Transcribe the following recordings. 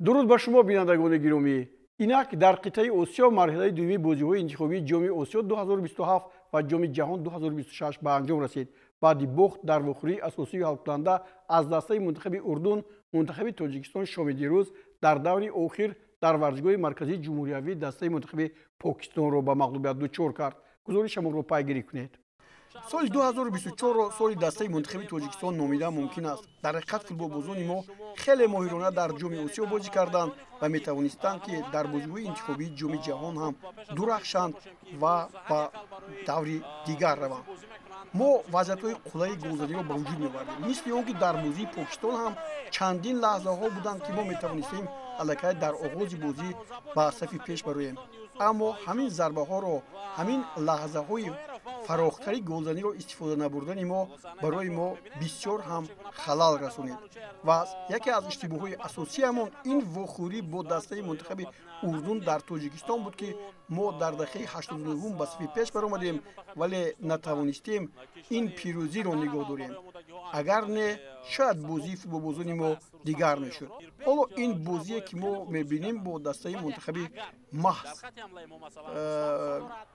درود بر شما بینندگان گرامی. اینک در قطعه آسیا مرحله دومی بازی‌های انتخابی جام آسیا 2027 و جام جهان 2026 به انجام رسید. بعد باخت در واخوری اساسی حل کننده از دسته منتخب اردن، منتخب تاجیکستان شام دیروز در دور آخر در ورزشگاه مرکزی جمهوری‌وی دسته منتخب پاکستان را به مغلوبیت دچار کرد. گزارش ما را پیگیری کنید. سال 2024 را سال دسته منتخب تاجیکستان نامیده ممکن است. در حقیقت فوتبالبازان ما خیلی ماهرانه در جام آسیا بازی کردند و می توانستند که در بازی‌های انتخابی جام جهان هم درخشند و به دور دیگر روند. ما وضعیت‌های قلای گلزنی را به وجود می‌آوردیم. مثل آنکه در بازی پاکستان هم چندین لحظه‌ها بودند که ما می‌توانستیم الکی در آغاز بازی به صف پیش برویم. اما همین ضربه‌ها را، همین لحظه‌های فراختری گلزنی را استفاده نبردن ما برای ما بسیار هم خلال رسونید و یکی از اشتباه‌های اساسی همون این واخوری با دسته منتخب اردن در تاجیکستان بود که ما در دقیقه 89 به صف پیش برآمدیم ولی نتوانستیم این پیروزی را نگاه داریم. اگر نه شاید بازی فوتبالبازان ما دیگر میشد. حالا این بازی که ما میبینیم با دسته منتخب محض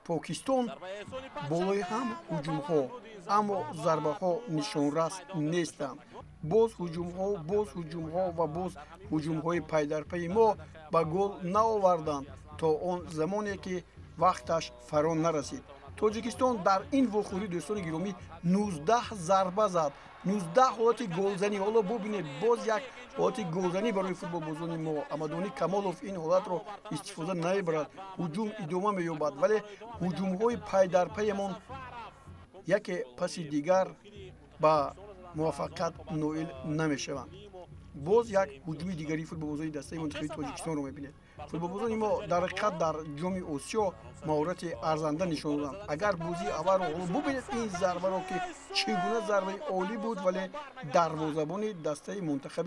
پاکستان بالای هم هجوم ها اما ضربه ها نشانرس نیستند. باز هجوم ها و باز هجوم های پی در پی ما به گل نآوردند تا آن زمانی که وقتش فرا نرسید. تاجیکستان در این واخوری دوستان گرامی 19 ضربه زد، 19 حالت گلزنی. حالا ببینید باز یک حالت گلزنی برای فوتبالبازان ما. امادانی کمالوف این حالت را استفاده نمیبرد، هجوم ادامه مییابد ولی هجوم های پی در پیمان یکی پس دیگر به موفقیت نائل نمیشوند. باز یک هجوم دیگری فوتبالبازان دسته منتخب تاجیکستان رو میبینید. فوتبالبازان ما در حقیقت در جام آسیا مهارت ارزنده نشان دادند. اگر بازی اول رو ببینید این ضربه را که چگونه ضربه عالی بود ولی دروازه‌بان دسته منتخب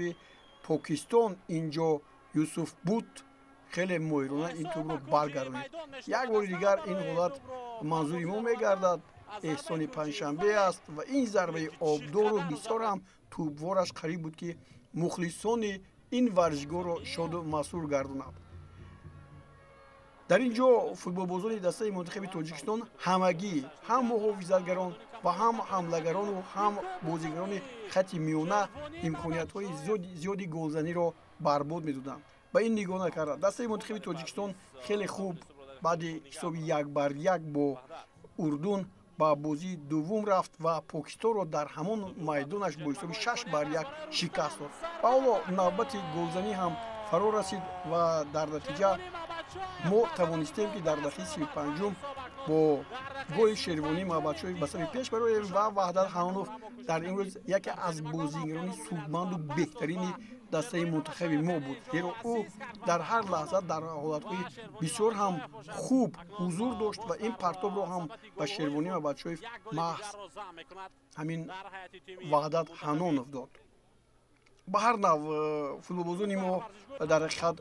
پاکستان اینجا یوسف بود خیلی ماهرانه این توپ رو برگرداند. یک بار دیگر این حالت منظور ما میگردد احسان پنجشنبه است و این ضربه آبدار و بسیار هم توپوارش قریب بود که مخلصان این ورزشگاه را شاد و مسرور گرداند. در اینجا فوتبالبازان دسته منتخب تاجیکستان همگی هم محافظتگران و هم حملهگران و هم بازیگران خط میانه امکانیت‌های زیادی گلزنی را برباد می‌دادند. به این نگاه نکرد دسته منتخب تاجیکستان خیلی خوب بعد حساب 1-1 با اردن با بازی دوم رفت و پاکستان را در همان میدانش با حساب 6-1 شکست داد. و حالا نوبت گلزنی هم فرا رسید و در نتیجه ما توانستیم که در دقیقه 35 با گل شیروانی محمدشاهی به صف پیش برویم و وحدت حنانوف در امروز یکی از بازیگران سودمند و بهترین دسته منتخب ما بود. زیرا او در هر لحظه در حالت‌های بسیار هم خوب حضور داشت و این پرتاب را هم به شیروانی محمدشاهی محض همین وحدت حنانوف داد. به هر نوع فوتبالبازان ما در حقیقت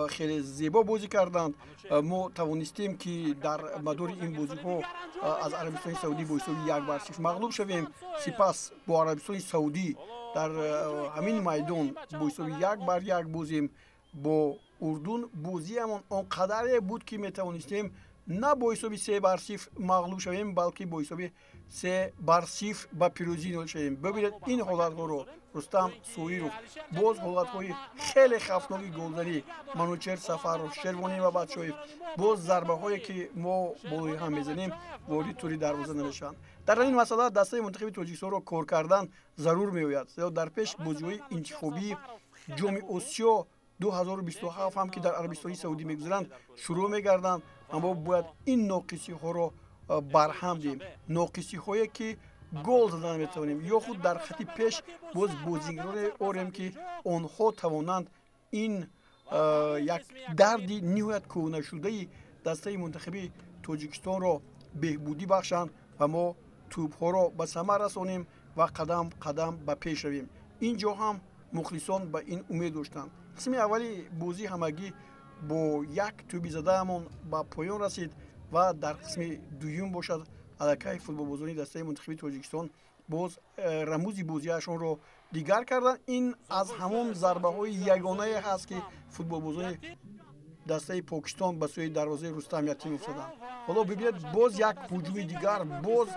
خیلی زیبا بازی کردند. ما توانستیم که در مدار این بازی ها از عربستان سعودی با حساب 1-0 مغلوب شویم. سپس با عربستان سعودی در همین میدان با حساب 1-1 بازیم. با اردن بازی همون آنقدر بود که می توانستیم نه با حساب 3-0 مغلوب شویم بلکه با حساب 3-0 به پیروزی نائل شویم. ببینید این حالت ها رو رستم سویروف باز حالت های خیلی خفناک گلزنی منوچهر سفرов شیروانی و بادشاهی باز ضربه هایی که ما بالای هم میزنیم وارد توری دروازه نمیشن. در این مسئله دسته منتخب تاجیکستان را کار کردن ضرور میآید. زیرا در پیش بازی‌های انتخابی جام آسیا 2027 هم که در عربستان سعودی میگذرند شروع میگردند. اما باید این ناقصی ها را برهم دهیم. ناقصی هایی که گل زدن میتوانیم یا خود در خط پیش باز بازیگران آوریم که آنها توانند این یک دردی نهایت کهنه شده دسته منتخب تاجیکستان را بهبودی بخشند و ما توپ ها را به ثمر رسانیم و قدم قدم به پیش رویم. اینجا هم مخلصان به این امید داشتند. قسم اولی بازی همگی با یک توپ زده همان به پایان رسید و در قسم دوم باشد الکی فوتبالبازان دسته منتخب تاجیکستان باز رموزی بازیشون رو دیگر کردن. این از همون ضربه های یگانه هست که فوتبال بازان دسته پاکستان به سوی دروازه رستم یتیم افتادن. حالا ببینید باز یک هجوم دیگر، باز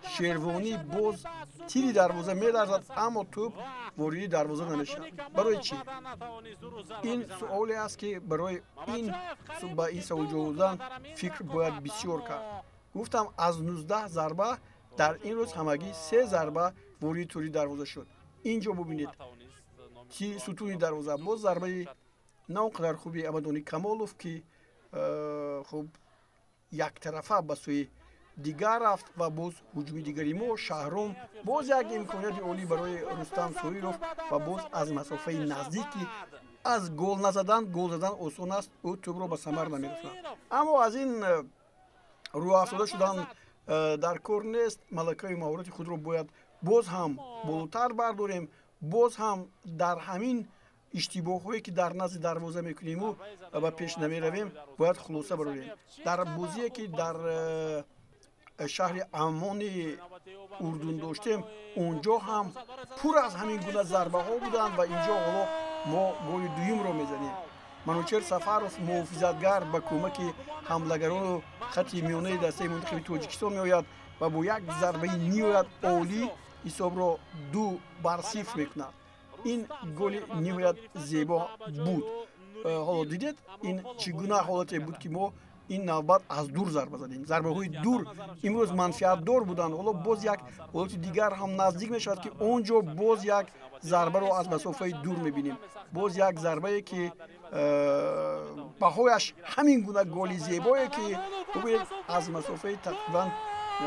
شیروانی باز تیری دروازه می‌درزد اما توپ وارد دروازه نمیشه. برای چی؟ این سوالی است که برای این با این سوال جواب دادن فکر باید بسیار کرد. گفتم از 19 ضربه در این روز همگی 3 ضربه وارد توری دروازه شد. اینجا ببینید چی ستون دروازه باز ضربه نه اونقدر خوبی ابدانی کمالوف که خب یک طرفه به سوی دیگر رفت و باز هجوم دیگری ما شهرام باز یک امکانیت عالی برای رستم سویروف و باز از مسافه نزدیکی از گل نزدن گل زدن آسان است، او توپ رو به ثمر نمیرساند. اما از این رو افتاده شدن در کار نیست. ملکه مهارت خود رو باید باز هم بالاتر برداریم، باز هم در همین اشتباه هایی که در نزد دروازه میکنیم و به پیش نمی رویم باید خلاصه برویم. در بازی که در شهر عمان اردن داشتیم اونجا هم پر از همین گونه ضربه ها بودند و اینجا حالا ما گل دوم رو میزنیم. منوچهر سفروف محافظتگر به کمک حملگران و خط میانه دسته منتخب تاجیکستان میآید و با یک ضربه نهایت عالی حساب را 2-0 میکند. این گل نهایت زیبا بود. حالا دیدید این چگونه حالتی بود که ما این نوبت از دور ضربه زدیم. ضربه های دور امروز منفعت دار بودند. حالا باز یک حالت دیگر هم نزدیک می شود که اونجا باز یک ضربه رو از مسافه دور می بینیم. باز یک ضربه که بهایش همین گونه گلی زیبایی که ببینید از مسافه تقریبا 30-35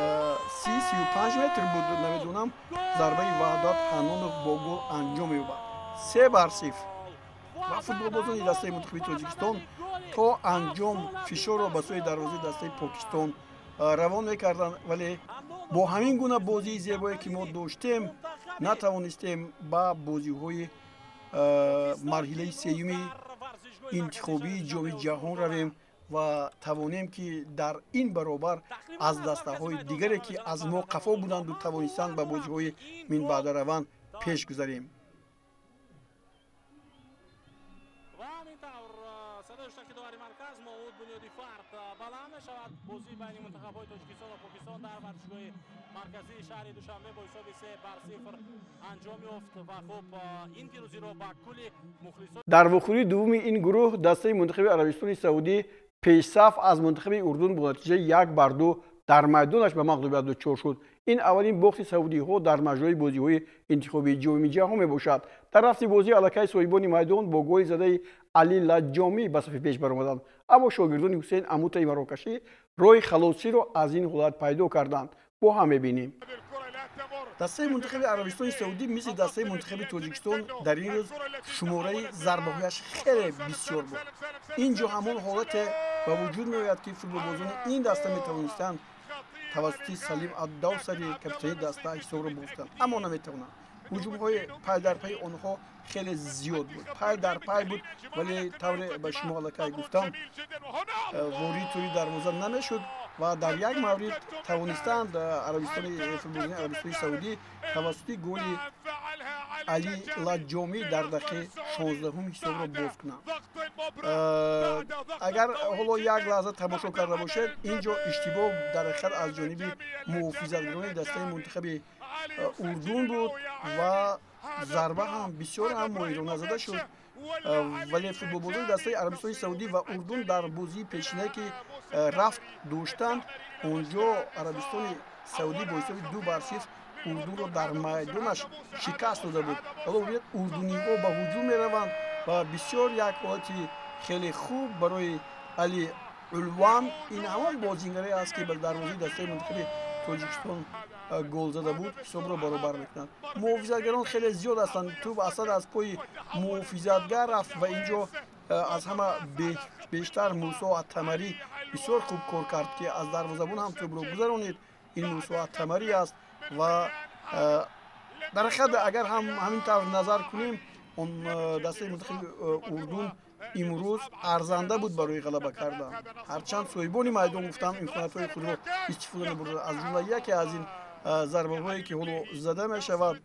متر بود. نمیدونم ضربه وحدت حنانوف با گل انجام یابد. 3-0 و فوتبال بازان دسته منتخب تاجیکستان تا انجام فشار را به سوی دروازه دسته پاکستان روان میکردند، ولی با همین گونه بازی زیبایی که ما داشتیم نتوانستیم با بازی های مرحله سیوم انتخابی جام جهان رویم و توانیم که در این برابر از دسته های دیگری که از ما قفا بودند و توانستند به بازی های من بعد روان پیش گذاریم. بازی بین منتخب‌های تاجیکستان و پاکستان در ورزشگاه مرکزی شهر دوشنبه با حساب 3-0 انجام یافت و خب این پیروزی را با کل مخلصان در واخوری دوم این گروه دسته منتخب عربستان سعودی پیشصف از منتخب اردن با نتیجه 1-2 در میدانش به مغلوبیت دچار شد. این اولین باخت سعودی ها در مجرای بازی های انتخابی جام جهان می باشد. در رفت بازی الکای صاحبان میدان با گل زده علی لجامی به صف پیش برآمدند، اما شاگردان حسین اموتای مراکشی راه خلاصی را از این حالت پیدا کردند. با هم می‌بینیم. دسته منتخب عربستان سعودی مثل دسته منتخب تاجیکستان در این روز شماره ضربه‌هایش خیلی بسیار بود. اینجا همون حالت به وجود می‌آید که فوتبالبازان این دسته می‌توانستند توسط سلیم الدوسری کاپیتان دسته حساب را بافتند، اما نمی‌توانند. هجوم‌های پای در پای آنها خیلی زیاد بود، پای در پای بود، ولی طور به شما الکای گفتم وارد توی دروازه نمیشد و در یک مورد توانستند فوتبالبازان عربستان سعودی توسط گل علی لجامی در دقیقه 16 حساب را باز کنند. اگر حالا یک لحظه تماشا کرده باشید اینجا اشتباه در حقیقت از جانب محافظتگران دسته منتخب اردن بود و ضربه هم بسیار هم ماهرانه زده شد، ولی فوتبالبازان دسته عربستان سعودی و اردن در بازی پیشینه که رفت داشتند اونجا عربستان سعودی با حساب 2-0 اردن را در میدانش شکست داده بود. حالا باید اردنی‌ها به هجوم می‌روند و بسیار یک حالت خیلی خوب برای علی علوان، این همان بازیگری است که به دروازه دسته منتخب تاجیکستان گل زده بود، حساب را برابر میکنند. محافظتگران خیلی زیاد هستند. توپ اصلا از پای محافظتگر رفت و اینجا از همه بیشتر موسی التمری بسیار خوب کار کرد که از دروازه‌بان هم توپ را گذرانید. این موسی التمری است و در حقیقت اگر هم همینطور نظر کنیم اون دسته منتخب اردن امروز ارزنده بود برای غلبه کردن، هرچند صاحبان میدان گفتم امکانات‌های خود را استفاده نبردند. از جمله یکی از این зарбаҳое ки ҳоло зада мешавад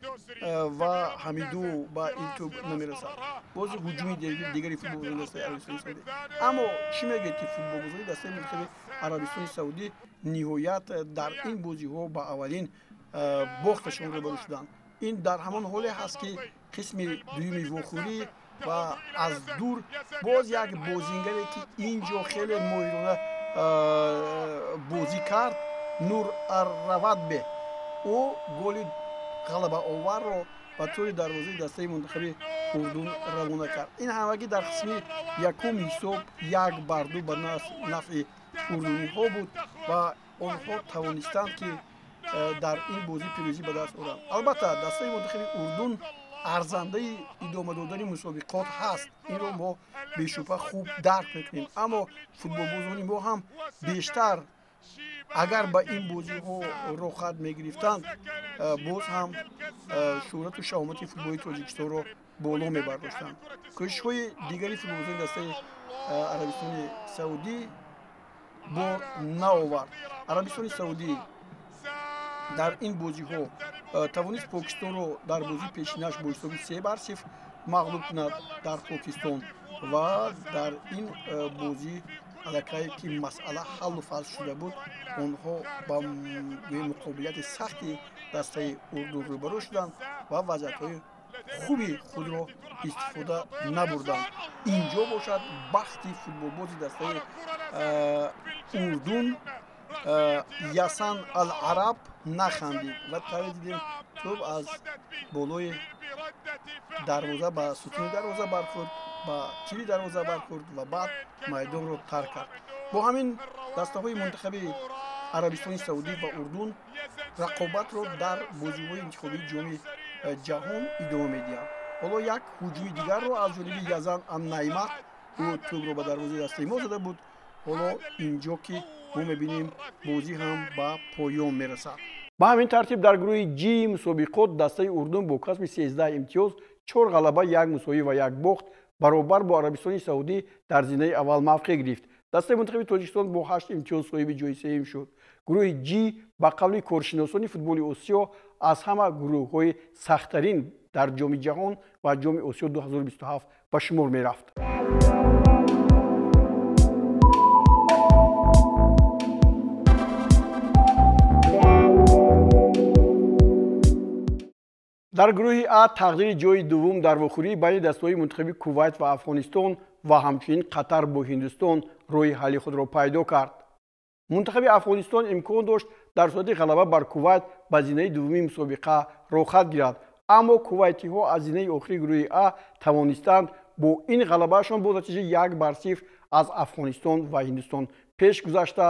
ва ҳамиду ба ин тӯб намерасад. бози ҳуҷуми дигари футболбозони дастаи Арабистони Саудӣ. Аммо чӣ мегӯяд ки футболбозони дастаи мунтахаби Арабистони Саудӣ ниҳоят дар ин бозиҳо ба аввалин бохташон рӯбарӯ шуданд. ин дар ҳамон ҳоле ҳаст ки қисми дуюми вохӯрӣ ва аз дур боз як бозингаре ки инҷо хеле моҳирона бозӣ кард, Нур Ар-Равадбе, ӯ голи ғалабаоварро ба тӯри дарвозаи дастаи мунтахаби Урдун равона кард. ин ҳамагӣ дар қисми якум ҳисоб 1-2 ба нафъи урдуниҳо буд ва онҳо тавонистанд ки дар ин бозӣ пирӯзӣ ба даст оранд. албатта дастаи мунтахаби Урдун арзандаи идома додани мусобиқот ҳаст. инро мо бешубҳа хуб дарк мекунем. аммо футболбозони мо ҳам бештар агар ба ин бозиҳо рохат мегирифтанд, боз ҳам шӯҳрату шаҳомати футболи Тоҷикистонро боло мебардоштанд. кӯшишҳои дигари футболбозони дастаи Арабистони Саудӣ бор наовард. Арабистони Саудӣ дар ин бозиҳо тавонист Покистонро дар бозии пешинааш бо ҳисоби 3-0 мағлуб кунад дар Покистон ва дар ин бозӣ аллакай ки масъала ҳаллу фасл шуда буд, онҳо ба муқобилияти сахти дастаи Урдун рӯбарӯ шуданд ва вазъиятҳои хуби худро истифода набурданд. инҷо бошад бахти футболбози дастаи Урдун Ясан Ал-Араб нахандид ва таве дидем тӯб аз болои дарвоза ба сутуни дарвоза бархӯрд, ба тири дарвоза бархӯрд ва баъд майдонро тарк кард. бо ҳамин дастаҳои мунтахаби Арабистони Саудӣ ва Урдун рақобатро дар бозиҳои интихобии ҷоми ҷаҳон идома медиҳанд. ҳоло як ҳуҷуми дигарро аз ҷониби Язан Ан-Наймат, ӯ тӯбро ба дарвозаи дастаи мо зада буд. ҳоло инҷо ки мо мебинем бозӣ ҳам ба поён мерасад. ба ҳамин тартиб дар гурӯҳи ҷи мусобиқот дастаи Урдун бо касби 13 имтиёз 4 ғалаба, 1 мусови ва 1 бохт баробар бо Арабистони Саудӣ дар зинаи аввал мавқеъ гирифт. дастаи мунтахаби Тоҷикистон бо 8 имтиёз соҳиби ҷои сеюм шуд. гурӯҳи ҷи ба қавли коршиносони футболи Осиё аз ҳама гурӯҳҳои сахттарин дар ҷоми ҷаҳон ва ҷоми Осиё 2027 ба шумор мерафт. дар гурӯҳи А тақдири ҷои дуввум дар вохӯрии байни дастаҳои мунтахаби Кувайт ва Афғонистон ва ҳамчунин Қатар бо Ҳиндустон роҳи ҳалли худро пайдо кард. мунтахаби Афғонистон имкон дошт дар сурати ғалаба бар Кувайт ба зинаи дуввуми мусобиқа рохат гирад, аммо кувайтиҳо аз зинаи охири гурӯҳи А тавонистанд бо ин ғалабаашон бо натиҷаи 1-0 аз Афғонистон ва Ҳиндустон пеш гузашта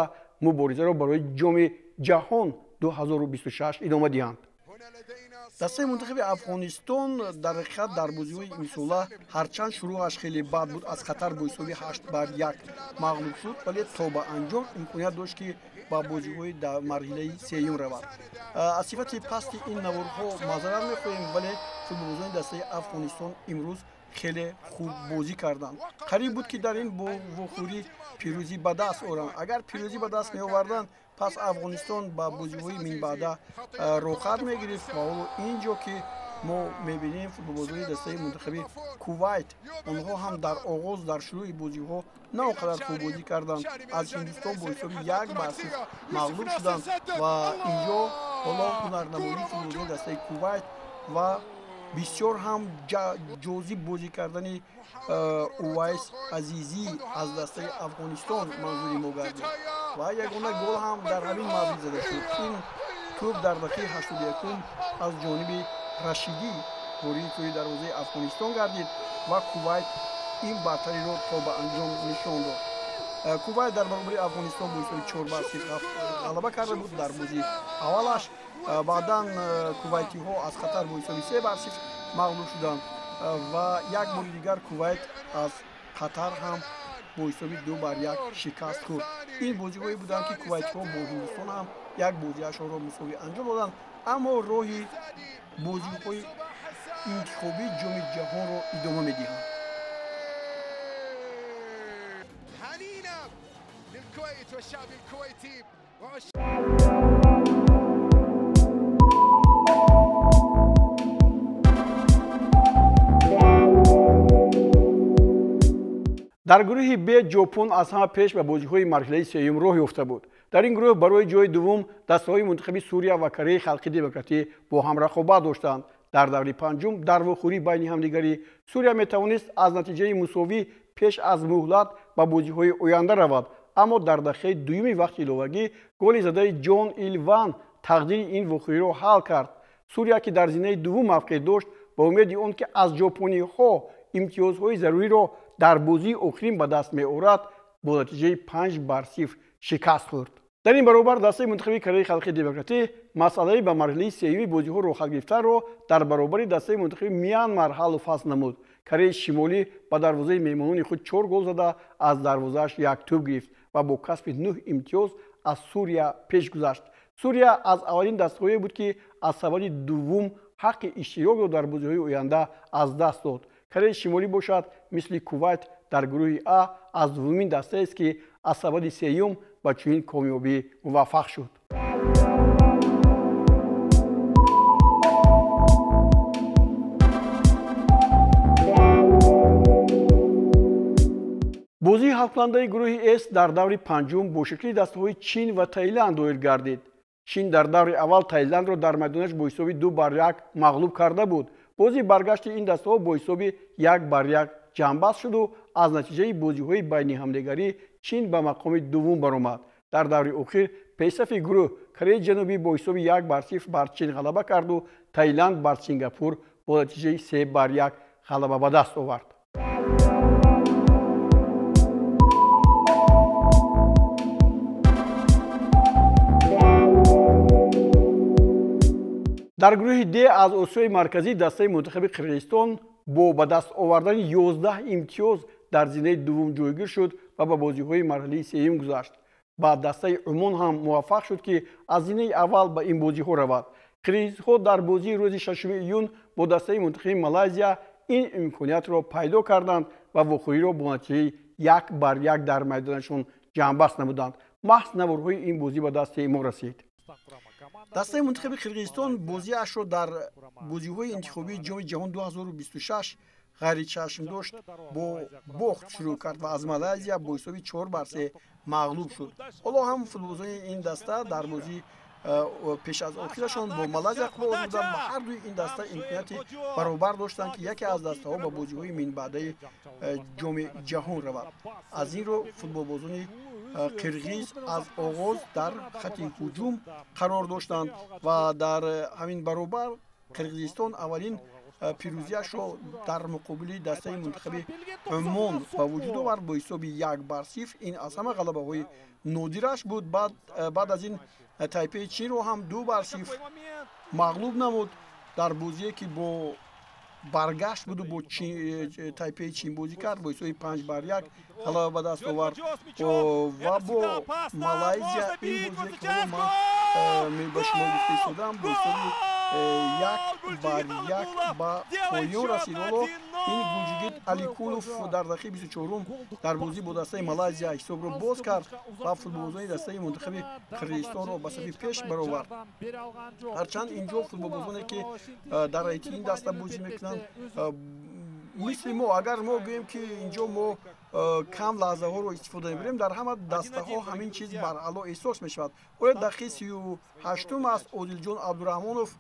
муборизаро барои ҷоми ҷаҳон 2026 идома диҳанд. дастаи мунтахаби Афғонистон дар ҳақиқат дар бозиҳои имсола ҳарчанд шурӯъаш хеле бад буд, аз Қатар бо ҳисоби 8-1 мағлуб шуд, вале то ба анҷом имконият дошт ки ба бозиҳои марҳилаи сеюм равад. аз сифати пасти ин наворҳо маъзарат мехоҳем, вале футболбозони дастаи Афғонистон имрӯз хеле хуб бозӣ карданд. қариб буд ки дар ин вохӯрӣ пирӯзӣ ба даст оранд. агар пирӯзӣ ба даст меоварданд, пас Афғонистон ба бозиҳои минбаъда рохат мегирифт ва ҳоло инҷо ки мо мебинем футболбозони дастаи мунтахаби Кувайт, онҳо ҳам дар оғоз дар шурӯъи бозиҳо на он қадар хуб бозӣ карданд, аз Ҳиндустон бо ҳисоби 1-0 мағлуб шуданд ва инҷо ҳоло ҳунарнамоии футболбозони дастаи Кувайт ва бисёр ҳам ҷозиб бозӣ кардани Увайс Азизӣ аз дастаи Афғонистон манзури мо гардид ва ягона гол ҳам дар ҳамин маврид зада шуд. ин тӯб дар дақиқаи 81 аз ҷониби Рашидӣ ворidi тӯи дарвозаи Афғонистон гардид ва Кувайт ин бартариро то ба анҷом нишон дод. Кувайт дар баробари Афғонистон бо ҳисоби 4-0 ғалаба карда буд дар бозии аввалаш. баъдан кувайтиҳо аз Қатар бо ҳисоби 3-0 мағлуб шуданд ва як бори дигар Кувайт аз Қатар ҳам бо ҳисоби 2-1 шикаст хӯрд. ин бозиҳое буданд ки кувайтиҳо бо Ҳиндустон ҳам як бозиашонро мусовӣ анҷом доданд, аммо роҳи бозиҳои интихобии ҷоми ҷаҳонро идома медиҳанд. дар гурӯҳи б ҷопон аз ҳама пеш ба бозиҳои марҳилаи сеюм роҳ ёфта буд. дар ин гурӯҳ барои ҷои дуввум дастаҳои мунтахаби Сурия ва Кореяи Халқи Демократӣ бо ҳам рақобат доштанд. дар даври панҷум дар вохӯрии байни ҳамдигарӣ Сурия метавонист аз натиҷаи мусовӣ пеш аз муҳлат ба бозиҳои оянда равад, аммо дар дақиқаи дуюми вақти иловагӣ голи задаи Ҷон Илван тақдири ин вохӯриро ҳал кард. Сурия ки дар зинаи дуввум мавқеъ дошт, ба умеди он ки аз ҷопониҳо имтиёзҳои заруриро дар бозии охирин ба даст меорад, бо натиҷаи 5-0 шикаст хӯрд. дар ин баробар дастаи мунтахаби Кореяи Халқи Демократӣ масъалаи ба марҳилаи сеюми бозиҳо рохат гирифтанро дар баробари дастаи мунтахаби Мянмар ҳаллу фасл намуд. Кореяи Шимолӣ ба дарвозаи меҳмонони худ 4 гол зада аз дарвозааш 1 тӯб гирифт ва бо касби 9 имтиёз аз Сурия пеш гузашт. Сурия аз аввалин дастаҳое буд ки аз сабаби дуввум ҳаққи иштирокро дар бозиҳои оянда аз даст дод. Кореяи Шимолӣ бошад мисли Кувайт дар гурӯҳи А аз дуввумин дастаест ки аз сабаби сеюм ба чунин комёбӣ муваффақ шуд. бозии ҳалкунандаи гурӯҳи С дар даври панҷум бо шакли дастаҳои Чин ва Таиланд доир гардид. Чин дар даври аввал Таиландро дар майдонаш бо ҳисоби 2-1 мағлуб карда буд. бозии баргашти ин дастаҳо бо ҳисоби 1-1 ҷамъбаст шуду аз натиҷаи бозиҳои байни ҳамдигарӣ Чин ба мақоми дуввум баромад. дар даври охир пешсафи гурӯҳ Кореяи Ҷанубӣ бо ҳисоби 1-0 бар Чин ғалаба карду Таиланд бар Сингапур бо натиҷаи 3-1 ғалаба ба даст овард. дар гурӯҳи Д аз Осиёи марказӣ дастаи мунтахаби Қирғизистон бо ба даст овардани 11 имтиёз дар зинаи дуввум ҷойгир шуд ва ба бозиҳои марҳилаи сеюм гузашт. баъд дастаи Умон ҳам муваффақ шуд ки аз зинаи аввал ба ин бозиҳо равад. қирғизҳо дар бозии рӯзи 6 июн бо дастаи мунтахаби Малайзия ин имкониятро пайдо карданд ва вохӯриро бо натиҷаи 1-1 дар майдонашон ҷамъбаст намуданд. маҳз наворҳои ин бозӣ ба дасти мо расид. дастаи мунтахаби Қирғизистон бозиашро дар бозиҳои интихобии ҷоми ҷаҳон 2026 ғайричашм дошт бо бохт шурӯъ кард ва аз Малайзия бо ҳисоби 4-3 мағлуб шуд. ҳоло ҳам футболбозони ин даста дар бозии пеш аз охирашон бо Малайзия қурол буданд ва ҳардуи ин даста имконияти баробар доштанд ки яке аз дастаҳо ба бозиҳои минбаъдаи ҷоми ҷаҳон равад. аз ин рӯ футболбозони қирғиз аз оғоз дар хати ҳуҷум қарор доштанд ва дар ҳамин баробар Қирғизистон аввалин пирӯзиашро дар муқобили дастаи мунтахаби Умон ба вуҷуд овард бо ҳисоби 1-0. ин аз ҳама ғалабаҳои нодираш буд. баъд аз ин Тайпеи Чинро ҳам 2-0 мағлуб намуд дар бозие ки бо баргашт буду бо Тайпеи Чин бозӣ кард бо ҳисоби 5-1 ғалаба ба даст овард ва бо Малайзия ин бозие ки ман ба шумо гуфта истодам бо ҳисоби 1-1 ба поён расид. ҳоло ин гулҷигит Аликулов дар дақиқаи 24 дар бозӣ бо дастаи Малайзия ҳисобро боз кард ва футболбозони дастаи мунтахаби Қирғизистонро ба сафи пеш баровард. ҳарчанд инҷо футболбозоне ки дар ҳайати ин даста бозӣ мекунанд мисли мо, агар мо гӯем ки инҷо мо кам лаҳзаҳоро истифода мебарем, дар ҳама дастаҳо ҳамин чиз баръало эҳсос мешавад. оя дақиқаи 38 аст Одилҷон Абдурахмонов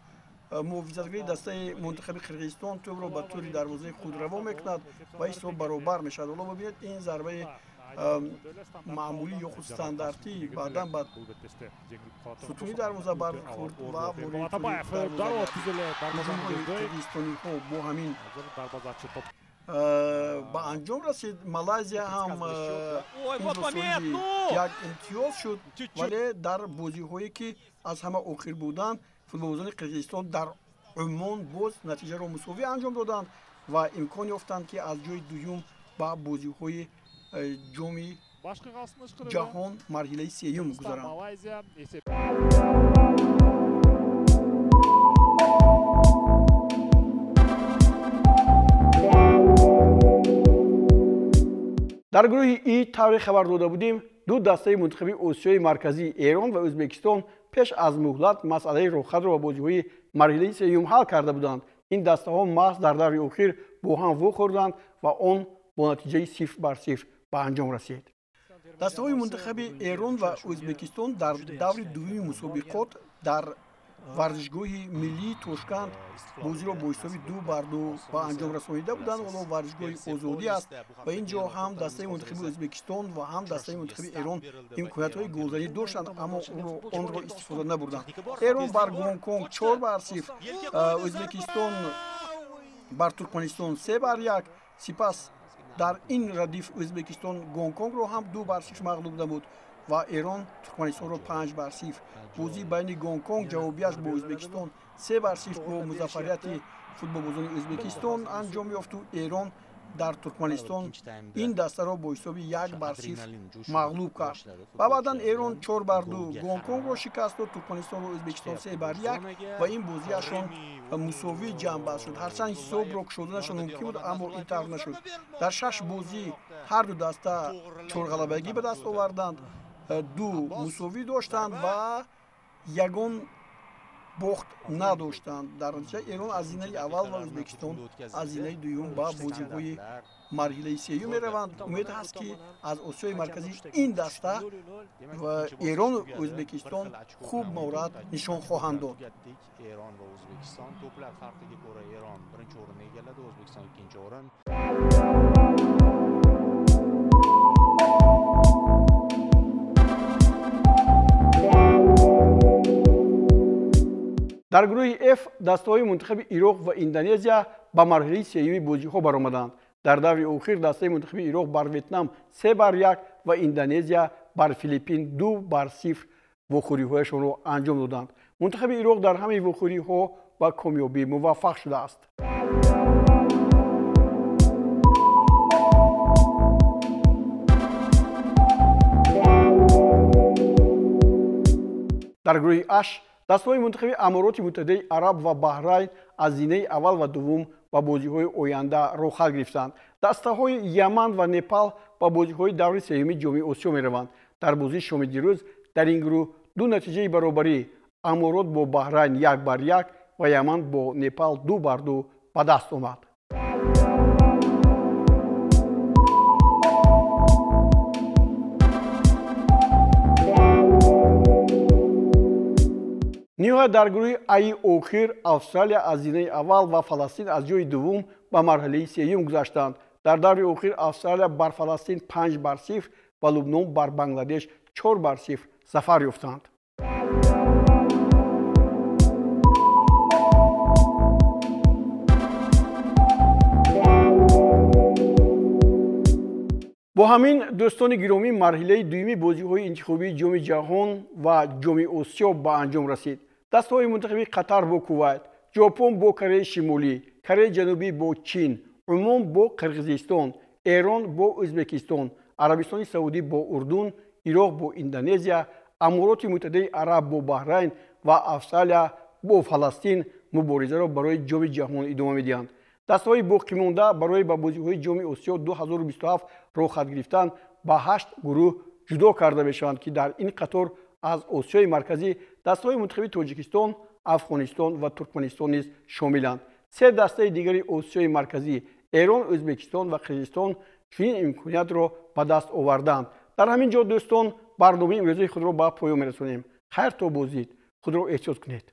муҳофизатгари дастаи мунтахаби Қирғизистон тӯбро ба тӯри дарвозаи худ раво мекунад ва ҳисоб баробар мешавад. ҳоло бибинед ин зарбаи маъмулӣ ё худ стандартӣ баъдан ба сутуни дарвоза бархӯрд ва қирғизистониҳо бо ҳамин ба анҷом расид. Малайзия ҳам соҳиби як имтиёз шуд, вале дар бозиҳое ки аз ҳама охир буданд футболбозони Қирғизистон дар Умон боз натиҷаро мусовӣ анҷом доданд ва имкон ёфтанд ки аз ҷои дуюм ба бозиҳои ҷоми ҷаҳон марҳилаи сеюм гузаранд. дар гурӯҳи И тавре хабар дода будем, ду дастаи мунтахаби Осиёи марказӣ Эрон ва Ӯзбекистон пеш аз муҳлат масъалаи рохатро ба бозиҳои марҳилаи сеюм ҳал карда буданд. ин дастаҳо маҳз дар даври охир бо ҳам вохӯрданд ва он бо натиҷаи 0-0 به انجام رسید. دسته‌های منتخب ایران و ازبکستان در دور دوم مسابقات در ورزشگاه ملی توشکند بازی را با حساب 2-2 به انجام رسانیده بودند. حالا ورزشگاه آزادی است و اینجا هم دسته منتخب ازبکستان و هم دسته منتخب ایران امکانیت‌های گلزنی داشتند اما آن را استفاده نبردند. ایران بر گونگ کنگ 4-0، ازبکستان بر ترکمنستان 3-1. سپس در این ردیف ازبکستان گونگ کنگ را هم 2-0 مغلوب نمود و ایران ترکمنستان را 5-0. بازی بین گونگ کنگ جوابیش با ازبکستان 3-0 با مظفریت فوتبالبازان ازبکستان انجام یافت و ایران در ترکمنستان این دسته را با حساب 1-0 مغلوب کرد و بعدا ایران 4-2 گونگ کنگ را شکست و ترکمنستان و ازبکستان 3-1 و این بازیشان مساوی جمع بست شد. هرچند حساب را شدنشان ممکن بود اما این طور نشد. در 6 بازی هر دو دسته 4 غلبگی به دست آوردند، 2 مساوی داشتند و یگان باخت نداشتند. در نتیجه ایران از زینه اول و ازبکستان از زینه دوم به بازی‌های مرحله سوم می‌روند. امید هست که از آسیای مرکزی این دسته و ایران و ازبکستان خوب مورد نشان خواهند داد. ایران و ازبکستان to'plar farqiga ko'ra Eron birinchi o'rinni egalladi, O'zbekiston ikkinchi o'rin. در گروه F دسته‌های منتخب عراق و اندونزیا به مرحله سوم بازی‌ها برآمدند. در دور اخیر دسته منتخب عراق بر ویتنام 3-1 و اندونزیا بر فیلیپین 2-0 واخوری‌هایشان را انجام دادند. منتخب عراق در همه واخوری‌ها با کامیابی موفق شده است. در گروه H دسته‌های منتخب امارات متحده عرب و بحرین از زینه اول و دوم با بازی‌های آینده را خلق گرفتند. دسته‌های یمن و نپال با بازی‌های دور سوم جام آسیا می‌روند. در بازی شام دیروز در این گروه 2 نتیجه برابری امارات با بحرین 1-1 و یمن با نپال 2-2 به دست آمد. نهایت در گروه ای آخر استرالیا از زینه اول و فلسطین از جای دوم به مرحله سوم گذشتند. در دور آخر استرالیا بر فلسطین 5-0 و لبنان بر بنگلادش 4-0 ظفر یافتند. با همین دوستان گرامی مرحله دومی بازی‌های انتخابی جام جهان و جام آسیا به انجام رسید. دسته‌های منتخبی قطر با کویت، ژاپن با کره شمالی، کره جنوبی با چین، عمان با قرقیزستان، ایران با ازبکستان، عربستان سعودی با اردن، عراق با اندونزیا، امارات متحده عرب با بحرین و استرالیا با فلسطین مبارزه را برای جام جهان ادامه می‌دهند. دسته‌های باقی مانده برای به بازی‌های جام آسیا 2027 راه خط گرفتن با 8 گروه جدا کرده می‌شوند که در این قطار از آسیای مرکزی دسته‌های منتخب تاجیکستان، افغانستان و ترکمنستان نیز شاملند. 3 دسته دیگری آسیای مرکزی ایران، ازبکستان و قرقیزستان چنین امکانیت را به دست آوردند. در همین جا دوستان برنامه امروزی خود را به پایان می‌رسانیم. خیر تا بازدید. خود را احتیاط کنید.